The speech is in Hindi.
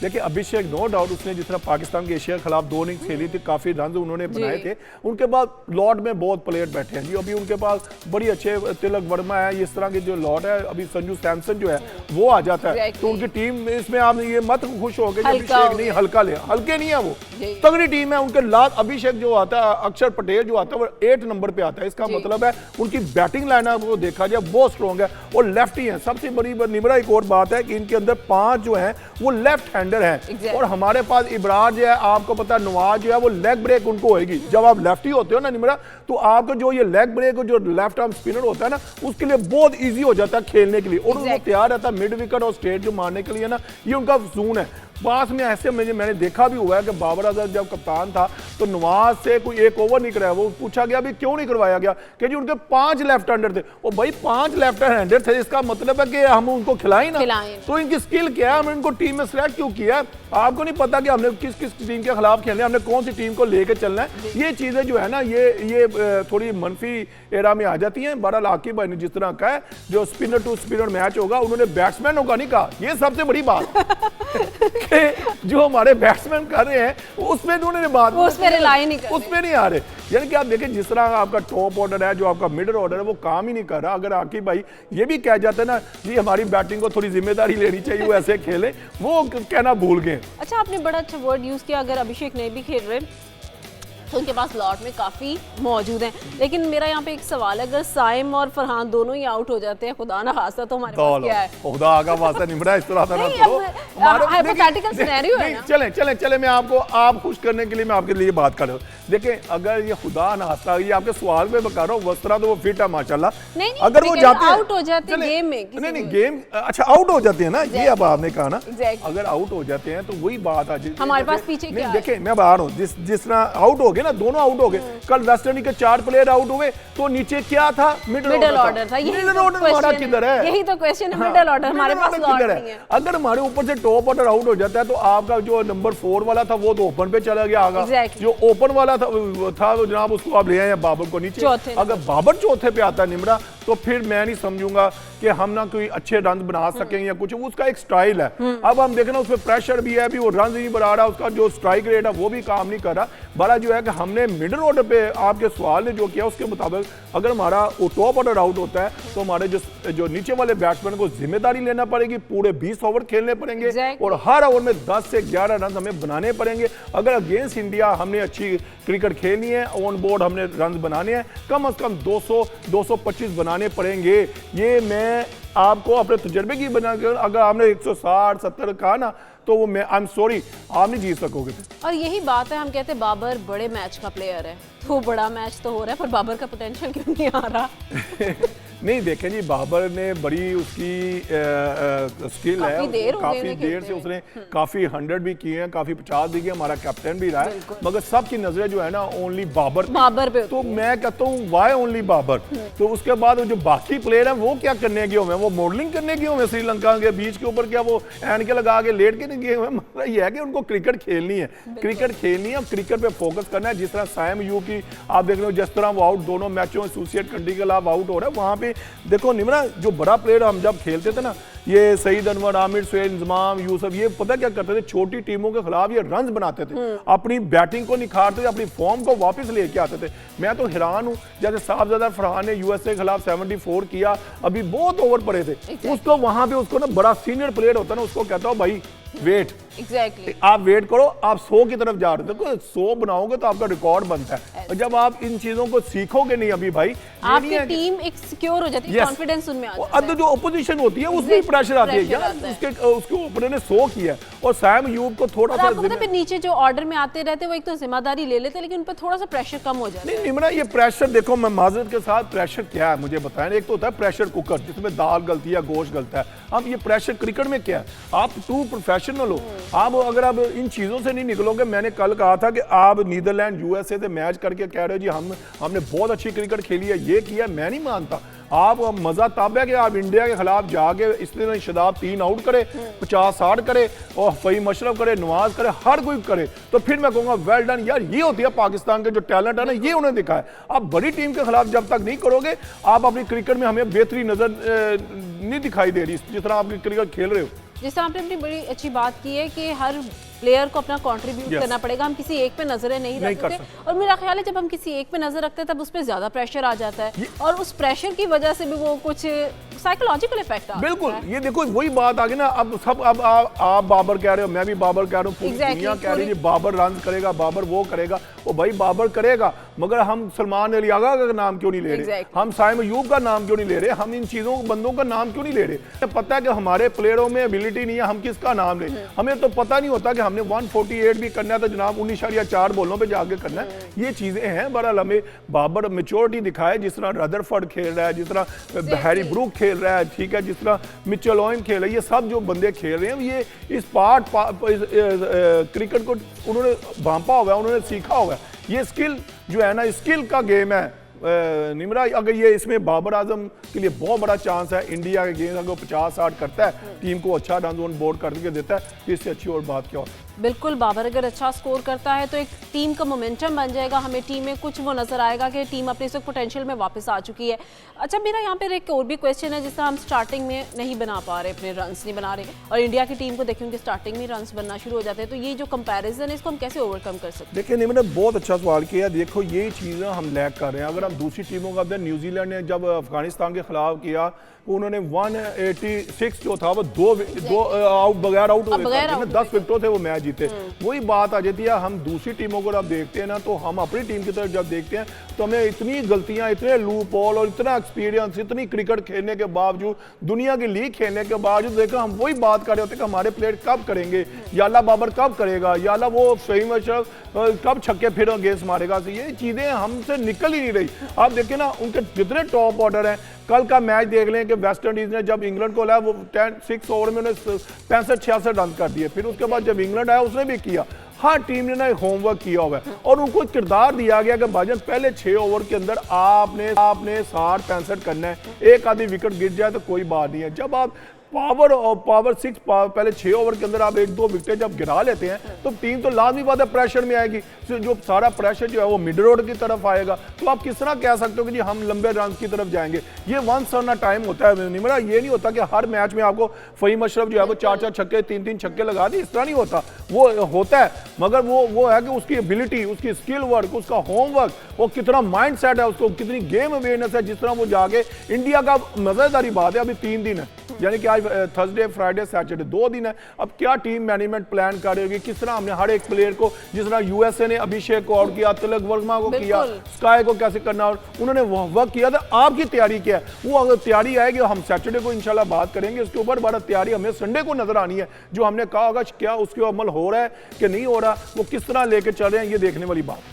देखिए अभिषेक नो डाउट उसने जिस तरह पाकिस्तान के एशिया के खिलाफ 2 इनिंग्स खेली थी, काफी रन उन्होंने बनाए थे। उनके बाद लॉर्ड में बहुत प्लेयर बैठे हैं जी, अभी उनके पास बड़ी अच्छे तिलक वर्मा है, इस तरह के जो लॉर्ड है, अभी संजू सैमसन जो है वो आ जाता है, तो उनकी टीम इसमें आप ये मत खुश हो गए अभिषेक नहीं हल्का ले, हल्के नहीं है वो, तगड़ी टीम है उनके लात। अभिषेक जो आता है, अक्षर पटेल जो आता है वो 8 नंबर पे आता है, इसका मतलब है उनकी बैटिंग लाइनअप को देखा जाए बहुत स्ट्रॉन्ग है और लेफ्टी है। सबसे बड़ी निमरा एक और बात है कि इनके अंदर 5 जो है वो लेफ्ट हैंडर हैं और हमारे पास इब्रार जो है, आपको पता नवाज जो है वो लेग ब्रेक उनको होएगी। जब आप लेफ्टी होते हो ना निमरा, तो आपको जो ये लेग ब्रेक जो लेफ्ट आर्म स्पिनर होता है ना, उसके लिए बहुत इजी हो जाता है खेलने के लिए और उनको तैयार रहता है मिड विकेट और स्ट्रेट जो मारने के लिए ना, ये उनका जोन है। पास में ऐसे मैंने देखा भी हुआ है कि बाबर आजम जब कप्तान था तो नवाज से कोई एक ओवर नहीं कराया, वो पूछा गया भी क्यों नहीं करवाया गया कि जी उनके 5 लेफ्ट हैंडर थे। वो भाई 5 लेफ्ट हैंडर थे, इसका मतलब है कि हम उनको खिलाएं ना, तो इनकी स्किल क्या है, हमने इनको टीम में सिलेक्ट क्यों किया? आपको नहीं पता कि हमने किस किस टीम के खिलाफ खेलना है, हमने कौन सी टीम को लेकर चलना है? ये चीजें जो है ना ये थोड़ी मनफी एरा में आ जाती हैं। बहरहाल आकिब भाई ने जिस तरह कहा है, जो स्पिनर टू स्पिनर मैच होगा, उन्होंने बैट्समैनों का नहीं कहा, ये सबसे बड़ी बात जो हमारे बैट्समैन कर रहे हैं उसमें उन्होंने बात उसमें रिलाई नहीं कर रहे, उसमें नहीं आ रहे। यानी कि आप देखें जिस तरह आपका टॉप ऑर्डर है, जो आपका मिडिल ऑर्डर है, वो काम ही नहीं कर रहा। अगर आकिब भाई ये भी कह जाते ना जी हमारी बैटिंग को थोड़ी जिम्मेदारी लेनी चाहिए, वो ऐसे खेले, वो कहना भूल गए। अच्छा आपने बड़ा अच्छा वर्ड यूज किया, अगर अभिषेक नहीं भी खेल रहे तो उनके पास लॉट में काफी मौजूद हैं। लेकिन मेरा यहाँ पे एक सवाल है, अगर साइम और फरहान दोनों ही आउट हो जाते हैं, खुदा ना खास्ता, तो हमारे पास क्या है? खुदा आगा वास्ता निमरा इस तरह ना करो, हाइपोथेटिकल सिनेरियो है ना। चले मैं आपको आप खुश करने के लिए मैं आपके लिए बात कर रहा हूँ। देखिए अगर ये खुदा ना खास्ता, ये आपके सवाल में बता रहा हूँ, उस तरह तो वो फिट है माशाल्लाह। अगर वो जाते आउट हो जाते हैं गेम में, नहीं गेम अच्छा आउट हो जाते हैं ना, ये अब आपने कहा ना, अगर आउट हो जाते हैं तो वही बात आ जाती है हमारे पास पीछे क्या है। देखिए मैं बता रहा हूँ, जिस तरह आउट हो गए ना, दोनों आउट हो गए, कल वेस्ट इंडीज के 4 प्लेयर आउट हुए, तो नीचे क्या था? मिडिल ऑर्डर था। मिडिल ऑर्डर हमारा किधर है? यही तो क्वेश्चन है, मिडिल ऑर्डर हमारे पास किधर है? अगर हमारे ऊपर से टॉप ऑर्डर आउट हो जाता है तो आपका जो नंबर 4 वाला था वो तो ओपन पे चला गया आगा, जो ओपन वाला था जनाब उसको आप ले आए बाबर को नीचे। अगर बाबर चौथे पे आता है निमरा, तो फिर मैं नहीं समझूंगा कि हम ना कोई अच्छे रन बना सकेंगे या कुछ, उसका एक स्टाइल है। अब हम देखना उसमें प्रेशर भी है, भी वो रन नहीं बना रहा, उसका जो स्ट्राइक रेट है वो भी काम नहीं कर रहा। बड़ा जो है कि हमने मिडिल ऑर्डर पे आपके सवाल ने जो किया उसके मुताबिक अगर हमारा टॉप ऑर्डर आउट होता है तो हमारे जो नीचे वाले बैट्समैन को जिम्मेदारी लेना पड़ेगी, पूरे 20 ओवर खेलने पड़ेंगे और हर ओवर में 10 से 11 रन हमें बनाने पड़ेंगे। अगर अगेंस्ट इंडिया हमने अच्छी क्रिकेट खेलनी है, ऑन बोर्ड हमने रन बनाने हैं, कम से कम 200-225 बनाने पड़ेंगे। ये मैं आपको अपने तजर्बे की बना कर, अगर आपने 160-70 कहा ना, तो वो मैं आई एम सॉरी आप नहीं जीत सकोगे। और यही बात है, हम कहते हैं बाबर बड़े मैच का प्लेयर है, तो बड़ा मैच तो हो रहा है, पर बाबर का पोटेंशियल क्यों नहीं आ रहा? नहीं देखें जी, बाबर ने बड़ी उसकी स्किल है, काफी देर से उसने काफी 100 भी किए हैं, काफी 50 भी किए, हमारा कैप्टन भी रहा है, मगर सबकी नजरें जो है ना ओनली बाबर पे। तो मैं कहता हूँ वाई ओनली बाबर? तो उसके बाद जो बाकी प्लेयर हैं वो क्या करने गए हुए हैं? वो मॉडलिंग करने गए हुए हैं श्रीलंका के बीच के ऊपर, क्या वो एनके लगा के लेट के नहीं गए हुए? मतलब ये है कि उनको क्रिकेट खेलनी है, क्रिकेट पे फोकस करना है। जिस तरह साइम यू की आप देख रहे हो, जिस तरह वो आउट दोनों मैचों एसोसिएट कंट्री के खिलाफ आउट हो रहा है, वहां पे देखो निमरा जो बड़ा प्लेयर हम जब खेलते थे ना, ये सईद अनवर, आमिर, सुहेल, इंजमाम, यूसुफ, ये पता क्या करते थे? छोटी टीमों के खिलाफ ये रन्स बनाते थे, अपनी बैटिंग को निखारते थे, अपनी फॉर्म को वापस लेके आते थे। मैं तो हैरान हूं, जैसे साहबजादा फरहान ने यूएसए के खिलाफ 74 किया, अभी बहुत ओवर पड़े थे, उसको वहां पे उसको ना बड़ा सीनियर प्लेयर होता है ना, उसको कहता हूं भाई वेट, आप वेट करो, आप 100 की तरफ जा रहे थे, तो 100 बनाओगे तो आपका रिकॉर्ड बनता है। और जब आप इन चीजों को सीखोगे नहीं अभी भाई, आपकी टीम एक सिक्योर हो जाती है, कॉन्फिडेंस उनमें आ जाता है। अब जो ऑपोजिशन होती है उसमें प्रेशर आती है यार, उसके ओपनर ने 100 किया और सैम यूब को थोड़ा सा नीचे जो ऑर्डर में आते रहते वो एक तो जिम्मेदारी ले लेते, लेकिन उन पर थोड़ा सा प्रेशर कम हो जाता है। नहीं निमरा, ये प्रेशर देखो, मैं माजरत के साथ प्रेशर क्या है मुझे बताएं। एक तो होता है प्रेशर कुकर जिसमें दाल गलती है, गोश्त गलता है। अब ये प्रेशर क्रिकेट में क्या है? आप ट्रू प्रोफेशनल हो, आप अगर आप इन चीजों से नहीं निकलोगे। मैंने कल कहा था कि आप नीदरलैंड यूएसए से मैच करके कह रहे हो जी हमने बहुत अच्छी क्रिकेट खेली है, ये किया, मैं नहीं मानता। आप मजा तब है कि आप इंडिया के खिलाफ जाके इसलिए शदाब 3 आउट करे, 50-60 करे और फहीम अशरफ करे, नवाज करे, हर कोई करे, तो फिर मैं कहूंगा वेल डन यार। ये होती है पाकिस्तान के जो टैलेंट है ना, ये उन्हें दिखा है। आप बड़ी टीम के खिलाफ जब तक नहीं करोगे, आप अपनी क्रिकेट में हमें बेहतरी नजर नहीं दिखाई दे रही जिस तरह आप क्रिकेट खेल रहे हो। जैसे आपने अपनी बड़ी अच्छी बात की है कि हर प्लेयर को अपना कंट्रीब्यूट करना पड़ेगा, हम किसी एक पे नजरें नहीं रखते। और मेरा ख्याल है जब हम किसी एक पे नजर रखते हैं तब उस पर ज्यादा प्रेशर आ जाता है और उस प्रेशर की वजह से भी वो कुछ साइकोलॉजिकल इफेक्ट आता है। बिल्कुल, ये देखो वही बात आ गई ना, अब सब अब आप बाबर कह रहे हो, मैं भी बाबर कह रहा हूँ, पूरी दुनिया कह रही है बाबर रन करेगा, बाबर वो करेगा। ओ भाई बाबर करेगा, मगर हम सलमान अली आगा का नाम क्यों नहीं ले रहे? हम साइम अयूब का नाम क्यों नहीं ले रहे? हम इन चीजों बंदों का नाम क्यों नहीं ले रहे? पता है कि हमारे प्लेयरों में एबिलिटी नहीं है, हम किसका नाम लें? हमें तो पता नहीं होता कि हमने 148 भी करना है तो जनाब 19.4 बॉलों पे जाके करना है। ये चीजें हैं। बहरहाल हमें बाबर मेच्योरिटी दिखाए, जिस तरह रदरफोर्ड खेल रहा है, जिस तरह हैरी ब्रूक खेल रहा है, ठीक है, जिस तरह मिचेल ओवेन खेल रहा है, ये सब जो बंदे खेल रहे हैं, ये इस क्रिकेट को उन्होंने भांपा हुआ है, उन्होंने सीखा हुआ है। ये स्किल जो है ना, स्किल का गेम है। निमरा, अगर ये इसमें बाबर आजम के लिए बहुत बड़ा चांस है। इंडिया के गेम अगर 50-60 करता है, टीम को अच्छा रन ऑन बोर्ड करके देता है, तो इससे अच्छी और बात क्या होती है? बिल्कुल, बाबर अगर अच्छा स्कोर करता है तो एक टीम का मोमेंटम बन जाएगा, हमें टीम में कुछ वो नजर आएगा कि टीम अपने इस वक्त पोटेंशियल में वापस आ चुकी है। अच्छा, मेरा यहाँ पे एक और भी क्वेश्चन है, जिससे हम स्टार्टिंग में नहीं बना पा रहे, अपने रन्स नहीं बना रहे, और इंडिया की टीम को देखें उनके स्टार्टिंग में रन्स बनना शुरू हो जाते हैं, तो ये जो कंपैरिजन है इसको हम कैसे ओवरकम कर सकते हैं? देखिए निमरा, बहुत अच्छा सवाल किया। देखो ये चीज़ें हम लैग कर रहे हैं। अगर हम दूसरी टीमों का, न्यूजीलैंड ने जब अफगानिस्तान के खिलाफ किया, उन्होंने 186 जो था वो दो आउट बगैर आउट हो गए, 10 विकेटों से वो मैच जीते। वही बात आ जाती है, हम दूसरी टीमों को जब देखते हैं ना, तो हम अपनी टीम की तरफ जब देखते हैं तो हमें इतनी गलतियां, इतने लूप होल और इतना एक्सपीरियंस, इतनी क्रिकेट खेलने के बावजूद, दुनिया की लीग खेलने के बावजूद, देखो हम वही बात कर रहे होते हैं कि हमारे प्लेयर कब करेंगे, या अल्लाह बाबर कब करेगा, या अल्लाह वो फहीम अशरफ कब छक्के फिर अगेंस्ट मारेगा। ये चीज़ें हमसे निकल ही नहीं रही। आप देखिए ना, उनके जितने टॉप ऑर्डर हैं, कल का मैच देख लें कि वेस्ट इंडीज ने जब इंग्लैंड को लाया, वो 6 ओवर में उन्होंने 65-66 रन कर दिए। फिर उसके बाद जब इंग्लैंड आया उसने भी किया। हर टीम ने ना होमवर्क किया हुआ है और उनको किरदार दिया गया कि भाईजान पहले 6 ओवर के अंदर आपने 60-65 करना है। एक आधी विकेट गिर जाए तो कोई बात नहीं है। जब आप पावर 6 पहले 6 ओवर के अंदर आप 1-2 विकेट जब गिरा लेते हैं, तो टीम तो लाजमी बात है प्रेशर में आएगी। जो सारा प्रेशर जो है वो मिड रोड की तरफ आएगा। तो आप किस तरह कह सकते हो कि जी हम लंबे रन की तरफ जाएंगे? ये वंस ऑन अ टाइम होता है निमरा। ये नहीं होता कि हर मैच में आपको फहीम अशरफ जो है वो 4-4 छक्के, 3-3 छक्के लगा दी, इस तरह नहीं होता। वो होता है, मगर वो है कि उसकी एबिलिटी, उसकी स्किल वर्क, उसका होमवर्क, वो कितना माइंड सेट है, उसको कितनी गेम अवेयरनेस है, जिस तरह वो जाके इंडिया का मजेदारी बात है, अभी 3 दिन है, यानी कि आज थर्सडे, फ्राइडे, सैटरडे 2 दिन है। अब क्या टीम मैनेजमेंट प्लान कर रही होगी, किस तरह हमने हर एक प्लेयर को, जिस तरह यूएसए ने अभिषेक को आउट किया, तिलक वर्मा को किया, स्काई को कैसे करना, और उन्होंने वर्क किया था। आपकी तैयारी क्या है? वो अगर तैयारी आएगी, हम सैटरडे को इंशाल्लाह बात करेंगे उसके ऊपर। बड़ा तैयारी हमें संडे को नजर आनी है। जो हमने कहा होगा क्या उसके अमल हो रहा है कि नहीं हो रहा, वो किस तरह लेके चल रहे हैं, ये देखने वाली बात।